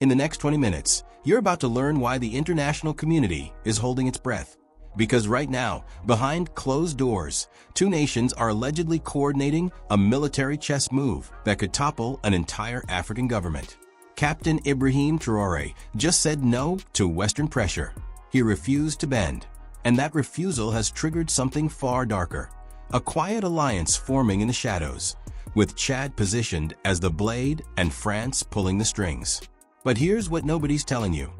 In the next 20 minutes, you're about to learn why the international community is holding its breath. Because right now, behind closed doors, two nations are allegedly coordinating a military chess move that could topple an entire African government. Captain Ibrahim Traoré just said no to Western pressure. He refused to bend. And that refusal has triggered something far darker. A quiet alliance forming in the shadows, with Chad positioned as the blade and France pulling the strings. But here's what nobody's telling you.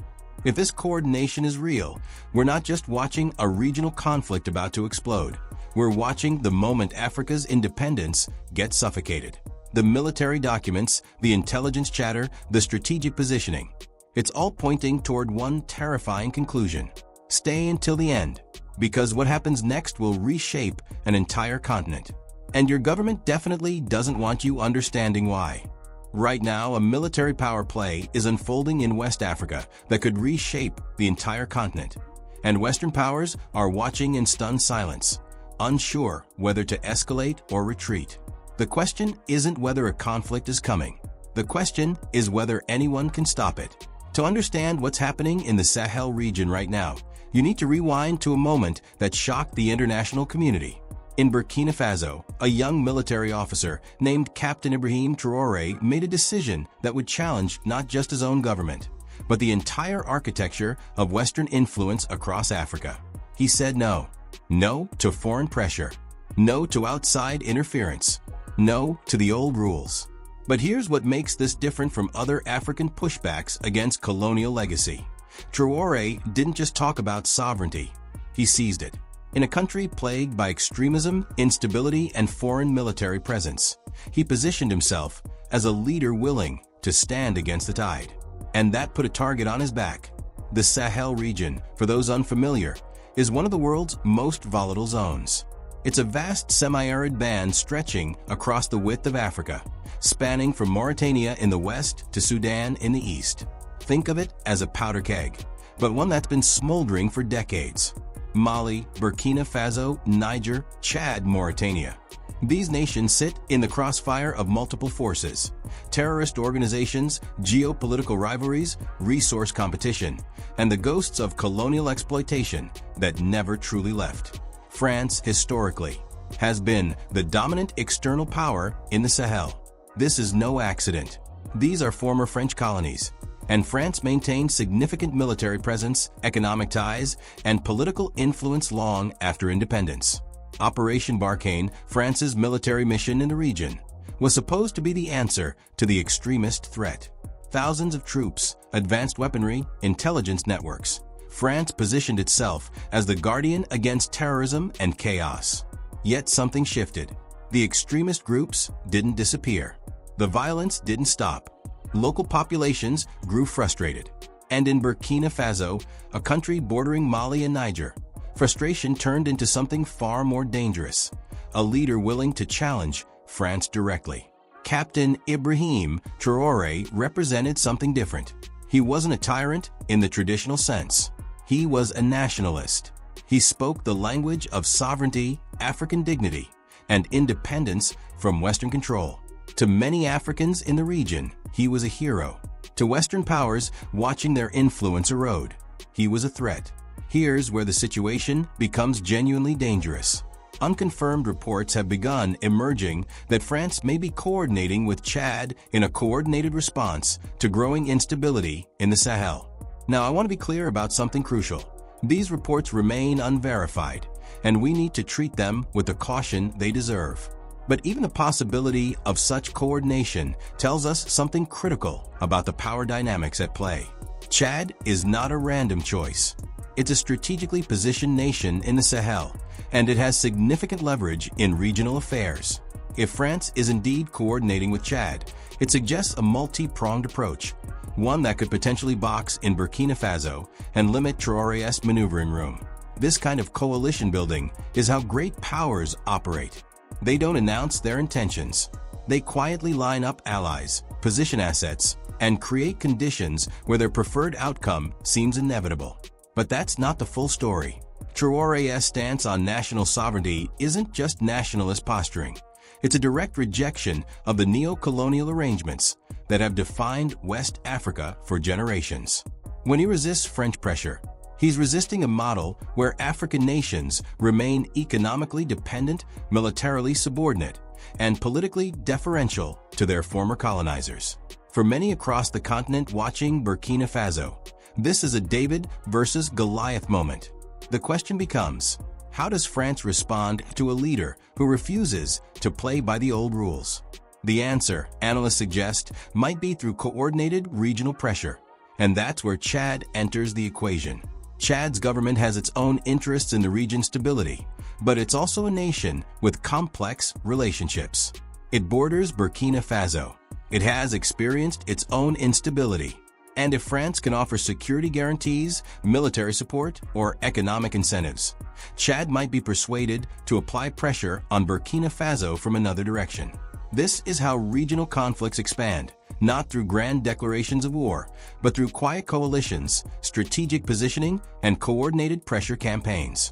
If this coordination is real, we're not just watching a regional conflict about to explode. We're watching the moment Africa's independence gets suffocated. The military documents, the intelligence chatter, the strategic positioning. It's all pointing toward one terrifying conclusion. Stay until the end, because what happens next will reshape an entire continent. And your government definitely doesn't want you understanding why. Right now, a military power play is unfolding in West Africa that could reshape the entire continent. And Western powers are watching in stunned silence, unsure whether to escalate or retreat. The question isn't whether a conflict is coming. The question is whether anyone can stop it. To understand what's happening in the Sahel region right now, you need to rewind to a moment that shocked the international community. In Burkina Faso, a young military officer named Captain Ibrahim Traoré made a decision that would challenge not just his own government, but the entire architecture of Western influence across Africa. He said no. No to foreign pressure. No to outside interference. No to the old rules. But here's what makes this different from other African pushbacks against colonial legacy. Traoré didn't just talk about sovereignty, he seized it. In a country plagued by extremism, instability, and foreign military presence, he positioned himself as a leader willing to stand against the tide. And that put a target on his back. The Sahel region, for those unfamiliar, is one of the world's most volatile zones. It's a vast semi-arid band stretching across the width of Africa, spanning from Mauritania in the west to Sudan in the east. Think of it as a powder keg, but one that's been smoldering for decades. Mali, Burkina Faso, Niger, Chad, Mauritania. These nations sit in the crossfire of multiple forces: terrorist organizations, geopolitical rivalries, resource competition, and the ghosts of colonial exploitation that never truly left. France, historically, has been the dominant external power in the Sahel. This is no accident. These are former French colonies, and France maintained significant military presence, economic ties, and political influence long after independence. Operation BURKIINA, France's military mission in the region, was supposed to be the answer to the extremist threat. Thousands of troops, advanced weaponry, intelligence networks. France positioned itself as the guardian against terrorism and chaos. Yet something shifted. The extremist groups didn't disappear. The violence didn't stop. Local populations grew frustrated. And in Burkina Faso, a country bordering Mali and Niger, frustration turned into something far more dangerous: a leader willing to challenge France directly. Captain Ibrahim Traoré represented something different. He wasn't a tyrant in the traditional sense. He was a nationalist. He spoke the language of sovereignty, African dignity, and independence from Western control. To many Africans in the region, he was a hero. To Western powers watching their influence erode, he was a threat. Here's where the situation becomes genuinely dangerous. Unconfirmed reports have begun emerging that France may be coordinating with Chad in a coordinated response to growing instability in the Sahel. Now, I want to be clear about something crucial. These reports remain unverified, and we need to treat them with the caution they deserve. But even the possibility of such coordination tells us something critical about the power dynamics at play. Chad is not a random choice. It's a strategically positioned nation in the Sahel, and it has significant leverage in regional affairs. If France is indeed coordinating with Chad, it suggests a multi-pronged approach, one that could potentially box in Burkina Faso and limit Traoré's maneuvering room. This kind of coalition building is how great powers operate. They don't announce their intentions. They quietly line up allies, position assets, and create conditions where their preferred outcome seems inevitable. But that's not the full story. Traoré's stance on national sovereignty isn't just nationalist posturing. It's a direct rejection of the neo-colonial arrangements, that have defined West Africa for generations. When he resists French pressure, he's resisting a model where African nations remain economically dependent, militarily subordinate, and politically deferential to their former colonizers. For many across the continent watching Burkina Faso, this is a David versus Goliath moment. The question becomes, how does France respond to a leader who refuses to play by the old rules? The answer, analysts suggest, might be through coordinated regional pressure. And that's where Chad enters the equation. Chad's government has its own interests in the region's stability, but it's also a nation with complex relationships. It borders Burkina Faso. It has experienced its own instability. And if France can offer security guarantees, military support, or economic incentives, Chad might be persuaded to apply pressure on Burkina Faso from another direction. This is how regional conflicts expand, not through grand declarations of war, but through quiet coalitions, strategic positioning, and coordinated pressure campaigns.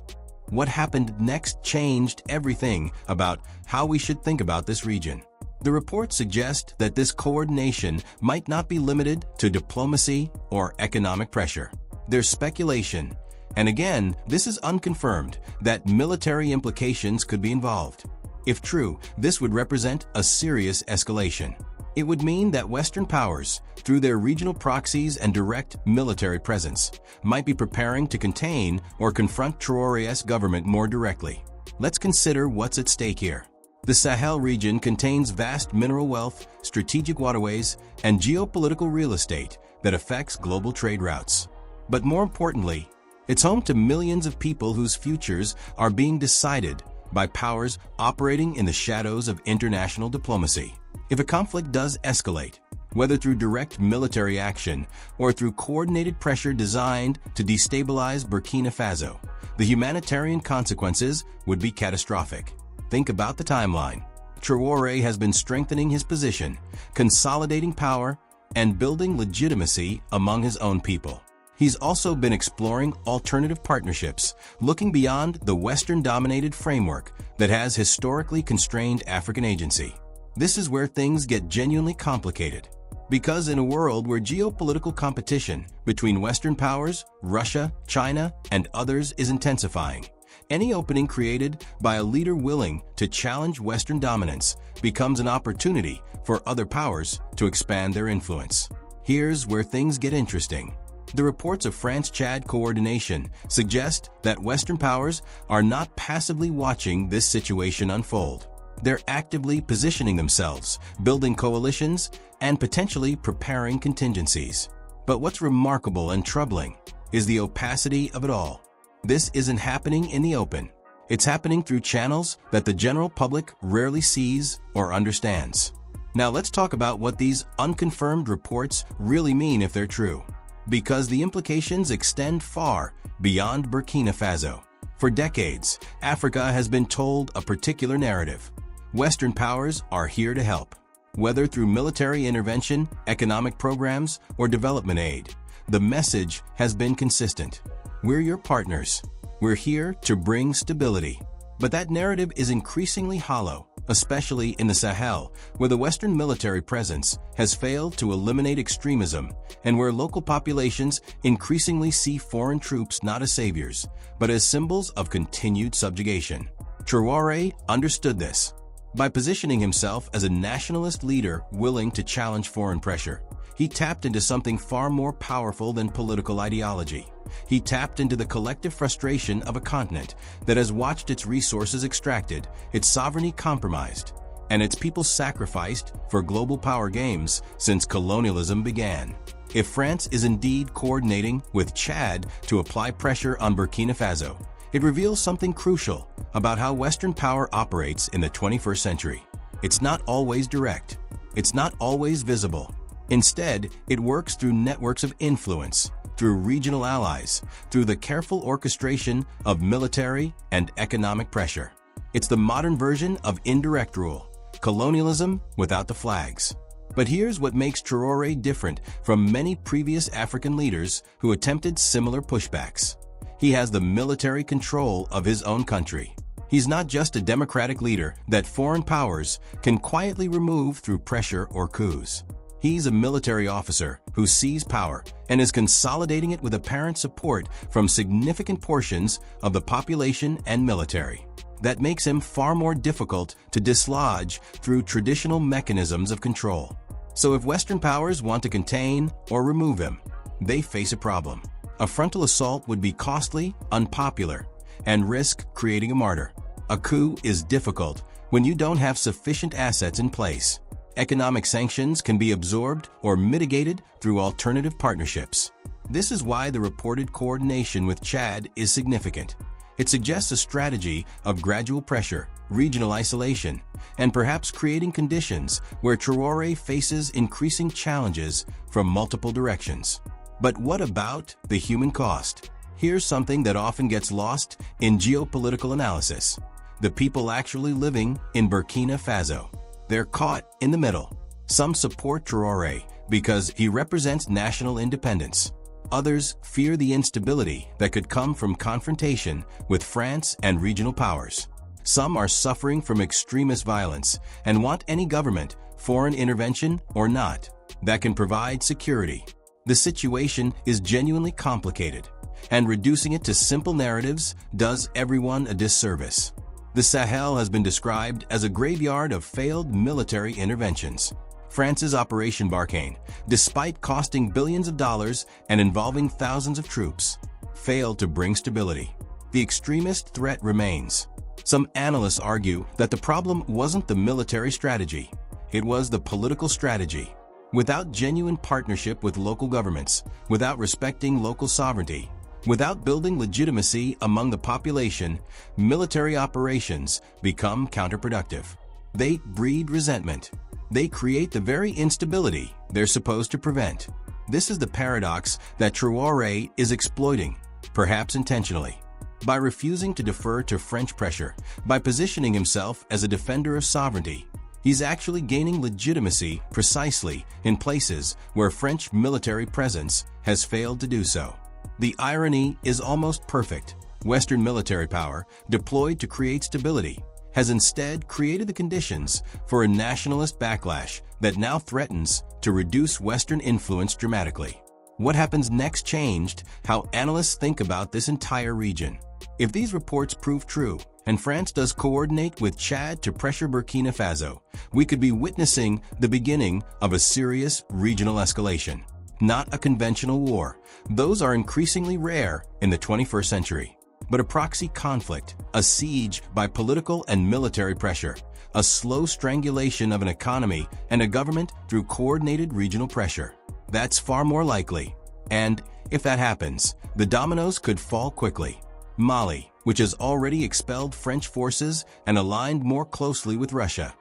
What happened next changed everything about how we should think about this region. The reports suggest that this coordination might not be limited to diplomacy or economic pressure. There's speculation, and again, this is unconfirmed, that military implications could be involved. If true, this would represent a serious escalation. It would mean that Western powers, through their regional proxies and direct military presence, might be preparing to contain or confront Traoré's government more directly. Let's consider what's at stake here. The Sahel region contains vast mineral wealth, strategic waterways, and geopolitical real estate that affects global trade routes. But more importantly, it's home to millions of people whose futures are being decided by powers operating in the shadows of international diplomacy. If a conflict does escalate, whether through direct military action or through coordinated pressure designed to destabilize Burkina Faso, the humanitarian consequences would be catastrophic. Think about the timeline. Traoré has been strengthening his position, consolidating power, and building legitimacy among his own people. He's also been exploring alternative partnerships, looking beyond the Western-dominated framework that has historically constrained African agency. This is where things get genuinely complicated. Because in a world where geopolitical competition between Western powers, Russia, China, and others is intensifying, any opening created by a leader willing to challenge Western dominance becomes an opportunity for other powers to expand their influence. Here's where things get interesting. The reports of France-Chad coordination suggest that Western powers are not passively watching this situation unfold. They're actively positioning themselves, building coalitions, and potentially preparing contingencies. But what's remarkable and troubling is the opacity of it all. This isn't happening in the open. It's happening through channels that the general public rarely sees or understands. Now let's talk about what these unconfirmed reports really mean if they're true. Because the implications extend far beyond Burkina Faso. For decades, Africa has been told a particular narrative. Western powers are here to help. Whether through military intervention, economic programs, or development aid, the message has been consistent. We're your partners. We're here to bring stability. But that narrative is increasingly hollow, especially in the Sahel, where the Western military presence has failed to eliminate extremism and where local populations increasingly see foreign troops not as saviors, but as symbols of continued subjugation. Traoré understood this. By positioning himself as a nationalist leader willing to challenge foreign pressure, he tapped into something far more powerful than political ideology. He tapped into the collective frustration of a continent that has watched its resources extracted, its sovereignty compromised, and its people sacrificed for global power games since colonialism began. If France is indeed coordinating with Chad to apply pressure on Burkina Faso, it reveals something crucial about how Western power operates in the 21st century. It's not always direct. It's not always visible. Instead, it works through networks of influence, through regional allies, through the careful orchestration of military and economic pressure. It's the modern version of indirect rule, colonialism without the flags. But here's what makes Traoré different from many previous African leaders who attempted similar pushbacks. He has the military control of his own country. He's not just a democratic leader that foreign powers can quietly remove through pressure or coups. He's a military officer who sees power and is consolidating it with apparent support from significant portions of the population and military. That makes him far more difficult to dislodge through traditional mechanisms of control. So if Western powers want to contain or remove him, they face a problem. A frontal assault would be costly, unpopular, and risk creating a martyr. A coup is difficult when you don't have sufficient assets in place. Economic sanctions can be absorbed or mitigated through alternative partnerships. This is why the reported coordination with Chad is significant. It suggests a strategy of gradual pressure, regional isolation, and perhaps creating conditions where Traore faces increasing challenges from multiple directions. But what about the human cost? Here's something that often gets lost in geopolitical analysis. The people actually living in Burkina Faso. They're caught in the middle. Some support Traore because he represents national independence. Others fear the instability that could come from confrontation with France and regional powers. Some are suffering from extremist violence and want any government, foreign intervention or not, that can provide security. The situation is genuinely complicated, and reducing it to simple narratives does everyone a disservice. The Sahel has been described as a graveyard of failed military interventions. France's Operation Barkhane, despite costing billions of dollars and involving thousands of troops, failed to bring stability. The extremist threat remains. Some analysts argue that the problem wasn't the military strategy, it was the political strategy. Without genuine partnership with local governments, without respecting local sovereignty, without building legitimacy among the population, military operations become counterproductive. They breed resentment. They create the very instability they're supposed to prevent. This is the paradox that Traore is exploiting, perhaps intentionally. By refusing to defer to French pressure, by positioning himself as a defender of sovereignty, he's actually gaining legitimacy precisely in places where French military presence has failed to do so. The irony is almost perfect. Western military power, deployed to create stability, has instead created the conditions for a nationalist backlash that now threatens to reduce Western influence dramatically. What happens next changed how analysts think about this entire region. If these reports prove true, and France does coordinate with Chad to pressure Burkina Faso, we could be witnessing the beginning of a serious regional escalation. Not a conventional war. Those are increasingly rare in the 21st century. But a proxy conflict, a siege by political and military pressure, a slow strangulation of an economy and a government through coordinated regional pressure. That's far more likely. And if that happens, the dominoes could fall quickly. Mali, which has already expelled French forces and aligned more closely with Russia,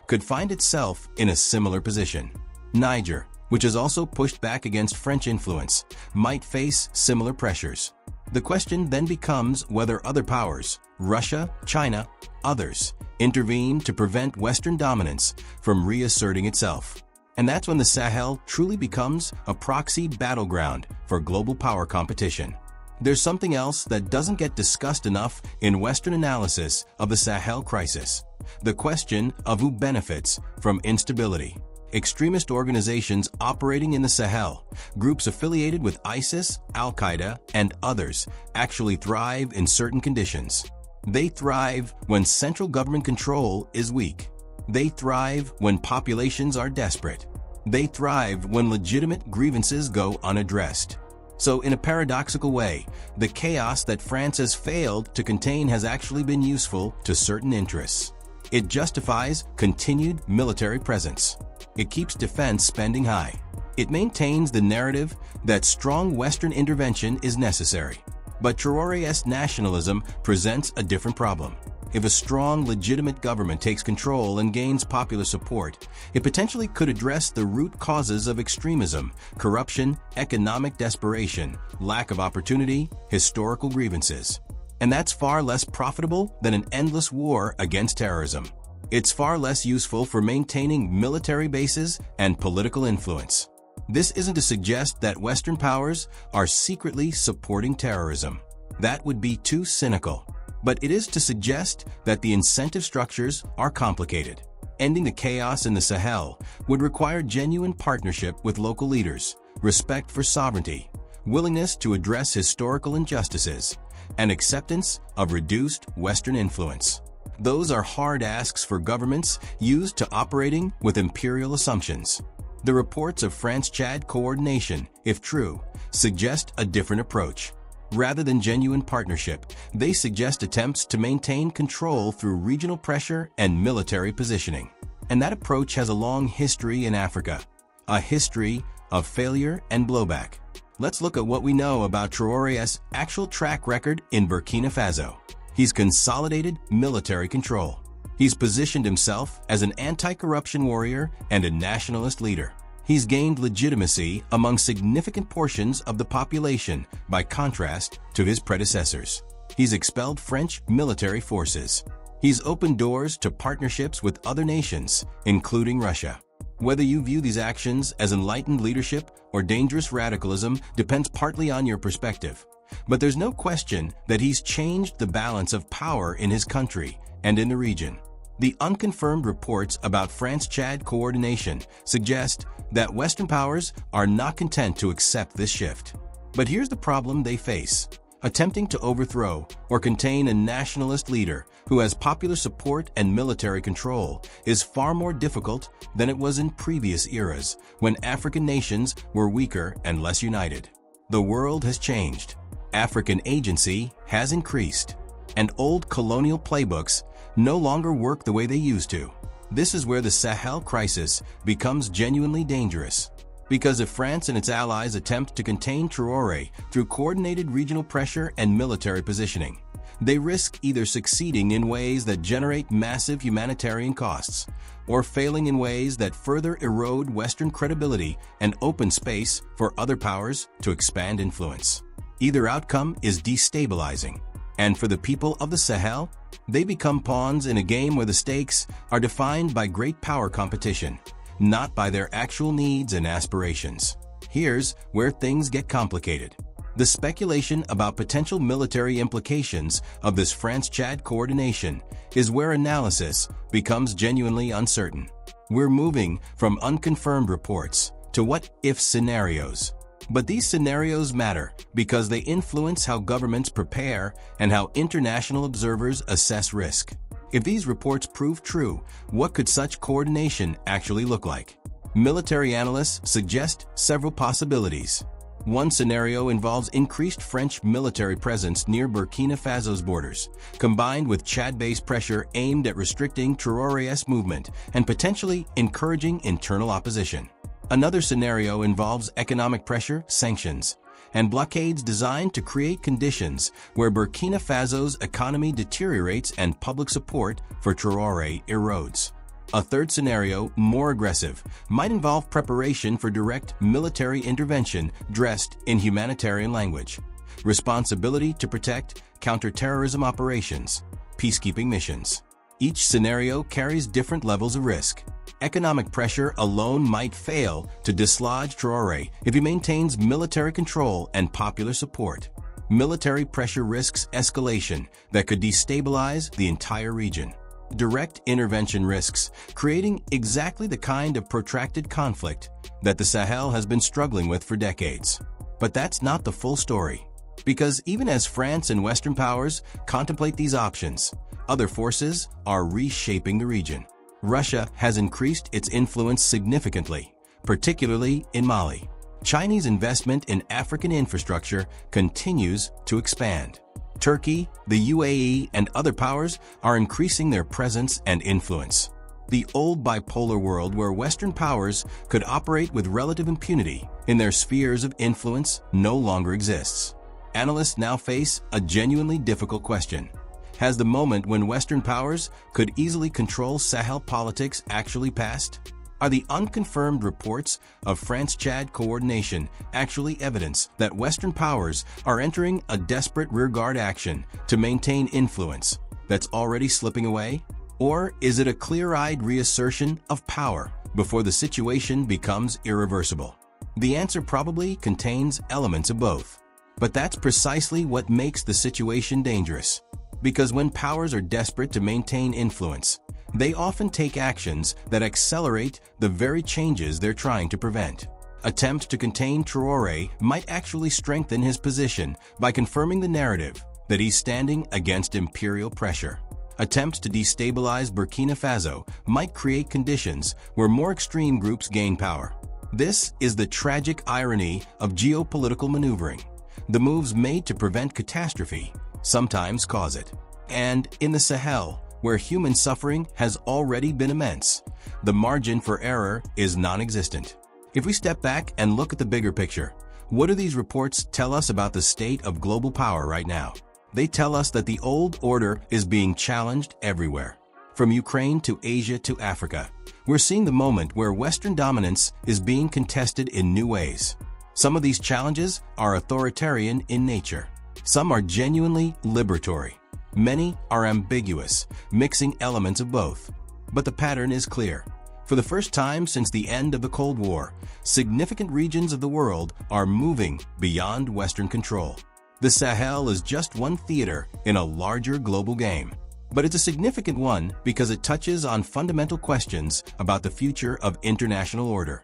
could find itself in a similar position. Niger, which has also pushed back against French influence, might face similar pressures. The question then becomes whether other powers, Russia, China, others, intervene to prevent Western dominance from reasserting itself. And that's when the Sahel truly becomes a proxy battleground for global power competition. There's something else that doesn't get discussed enough in Western analysis of the Sahel crisis: the question of who benefits from instability. Extremist organizations operating in the Sahel, groups affiliated with ISIS, Al-Qaeda, and others, actually thrive in certain conditions. They thrive when central government control is weak. They thrive when populations are desperate. They thrive when legitimate grievances go unaddressed. So in a paradoxical way, the chaos that France has failed to contain has actually been useful to certain interests. It justifies continued military presence. It keeps defense spending high. It maintains the narrative that strong Western intervention is necessary. But Traore's nationalism presents a different problem. If a strong, legitimate government takes control and gains popular support, it potentially could address the root causes of extremism, corruption, economic desperation, lack of opportunity, historical grievances. And that's far less profitable than an endless war against terrorism. It's far less useful for maintaining military bases and political influence. This isn't to suggest that Western powers are secretly supporting terrorism. That would be too cynical. But it is to suggest that the incentive structures are complicated. ending the chaos in the Sahel would require genuine partnership with local leaders, respect for sovereignty, willingness to address historical injustices, and acceptance of reduced Western influence. Those are hard asks for governments used to operating with imperial assumptions. The reports of France-Chad coordination, if true, suggest a different approach. Rather than genuine partnership, they suggest attempts to maintain control through regional pressure and military positioning. And that approach has a long history in Africa, a history of failure and blowback. Let's look at what we know about Traoré's actual track record in Burkina Faso. He's consolidated military control. He's positioned himself as an anti-corruption warrior and a nationalist leader. He's gained legitimacy among significant portions of the population by contrast to his predecessors. He's expelled French military forces. He's opened doors to partnerships with other nations, including Russia. Whether you view these actions as enlightened leadership or dangerous radicalism depends partly on your perspective. But there's no question that he's changed the balance of power in his country and in the region. The unconfirmed reports about France-Chad coordination suggest that Western powers are not content to accept this shift. But here's the problem they face. Attempting to overthrow or contain a nationalist leader who has popular support and military control is far more difficult than it was in previous eras when African nations were weaker and less united. The world has changed. African agency has increased, and old colonial playbooks no longer work the way they used to. This is where the Sahel crisis becomes genuinely dangerous. Because if France and its allies attempt to contain Traoré through coordinated regional pressure and military positioning, they risk either succeeding in ways that generate massive humanitarian costs or failing in ways that further erode Western credibility and open space for other powers to expand influence. Either outcome is destabilizing, and for the people of the Sahel, they become pawns in a game where the stakes are defined by great power competition, not by their actual needs and aspirations. Here's where things get complicated. The speculation about potential military implications of this France-Chad coordination is where analysis becomes genuinely uncertain. We're moving from unconfirmed reports to what-if scenarios. But these scenarios matter because they influence how governments prepare and how international observers assess risk. If these reports prove true, what could such coordination actually look like? Military analysts suggest several possibilities. One scenario involves increased French military presence near Burkina Faso's borders, combined with Chad-based pressure aimed at restricting Traoré's movement and potentially encouraging internal opposition. Another scenario involves economic pressure, sanctions, and blockades designed to create conditions where Burkina Faso's economy deteriorates and public support for Traoré erodes. A third scenario, more aggressive, might involve preparation for direct military intervention dressed in humanitarian language, responsibility to protect counterterrorism operations, peacekeeping missions. Each scenario carries different levels of risk. Economic pressure alone might fail to dislodge Traoré if he maintains military control and popular support. Military pressure risks escalation that could destabilize the entire region. Direct intervention risks creating exactly the kind of protracted conflict that the Sahel has been struggling with for decades. But that's not the full story. Because even as France and Western powers contemplate these options, other forces are reshaping the region. Russia has increased its influence significantly, particularly in Mali. Chinese investment in African infrastructure continues to expand. Turkey, the UAE, and other powers are increasing their presence and influence. The old bipolar world where Western powers could operate with relative impunity in their spheres of influence no longer exists. Analysts now face a genuinely difficult question. Has the moment when Western powers could easily control Sahel politics actually passed? Are the unconfirmed reports of France-Chad coordination actually evidence that Western powers are entering a desperate rearguard action to maintain influence that's already slipping away? Or is it a clear-eyed reassertion of power before the situation becomes irreversible? The answer probably contains elements of both. But that's precisely what makes the situation dangerous. Because when powers are desperate to maintain influence, they often take actions that accelerate the very changes they're trying to prevent. Attempts to contain Traore might actually strengthen his position by confirming the narrative that he's standing against imperial pressure. Attempts to destabilize Burkina Faso might create conditions where more extreme groups gain power. This is the tragic irony of geopolitical maneuvering. The moves made to prevent catastrophe sometimes cause it. And in the Sahel, where human suffering has already been immense, the margin for error is non-existent. If we step back and look at the bigger picture, what do these reports tell us about the state of global power right now? They tell us that the old order is being challenged everywhere. From Ukraine to Asia to Africa, we're seeing the moment where Western dominance is being contested in new ways. Some of these challenges are authoritarian in nature. Some are genuinely liberatory. Many are ambiguous, mixing elements of both. But the pattern is clear. For the first time since the end of the Cold War, significant regions of the world are moving beyond Western control. The Sahel is just one theater in a larger global game. But it's a significant one because it touches on fundamental questions about the future of international order.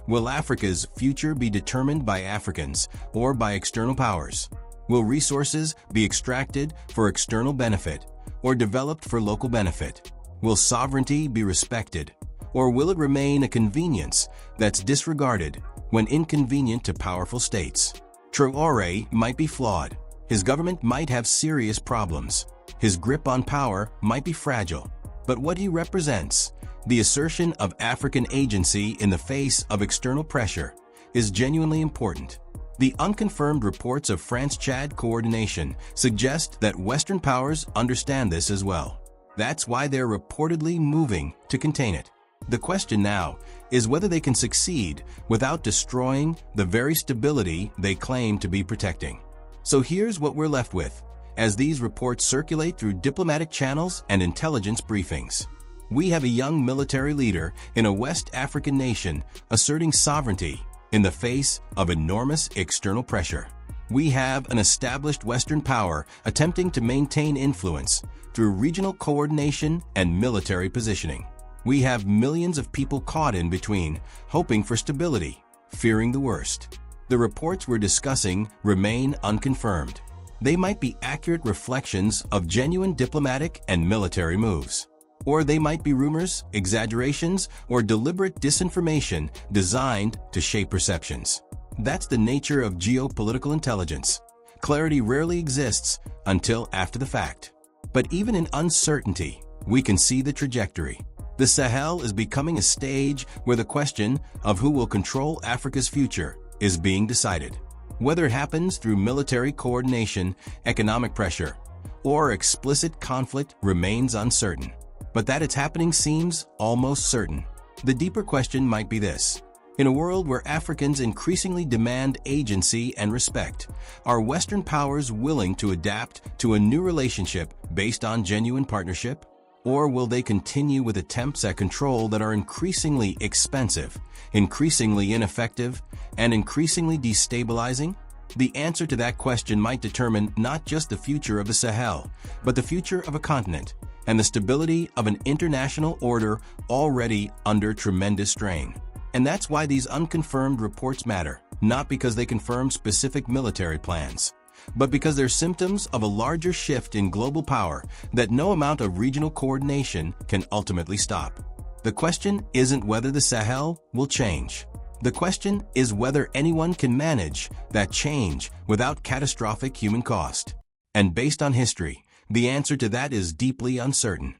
Will Africa's future be determined by Africans or by external powers? Will resources be extracted for external benefit or developed for local benefit? Will sovereignty be respected, or will it remain a convenience that's disregarded when inconvenient to powerful states? Traore might be flawed. His government might have serious problems. His grip on power might be fragile. But what he represents, the assertion of African agency in the face of external pressure, is genuinely important. The unconfirmed reports of France-Chad coordination suggest that Western powers understand this as well. That's why they're reportedly moving to contain it. The question now is whether they can succeed without destroying the very stability they claim to be protecting. So here's what we're left with as these reports circulate through diplomatic channels and intelligence briefings. We have a young military leader in a West African nation asserting sovereignty in the face of enormous external pressure. We have an established Western power attempting to maintain influence through regional coordination and military positioning. We have millions of people caught in between, hoping for stability, fearing the worst. The reports we're discussing remain unconfirmed. They might be accurate reflections of genuine diplomatic and military moves. Or they might be rumors, exaggerations, or deliberate disinformation designed to shape perceptions. That's the nature of geopolitical intelligence. Clarity rarely exists until after the fact. But even in uncertainty, we can see the trajectory. The Sahel is becoming a stage where the question of who will control Africa's future is being decided. Whether it happens through military coordination, economic pressure, or explicit conflict remains uncertain. But that it's happening seems almost certain. The deeper question might be this. In a world where Africans increasingly demand agency and respect, are Western powers willing to adapt to a new relationship based on genuine partnership? Or will they continue with attempts at control that are increasingly expensive, increasingly ineffective, and increasingly destabilizing? The answer to that question might determine not just the future of the Sahel, but the future of a continent and the stability of an international order already under tremendous strain. And that's why these unconfirmed reports matter, not because they confirm specific military plans, but because they're symptoms of a larger shift in global power that no amount of regional coordination can ultimately stop. The question isn't whether the Sahel will change. The question is whether anyone can manage that change without catastrophic human cost. And based on history, the answer to that is deeply uncertain.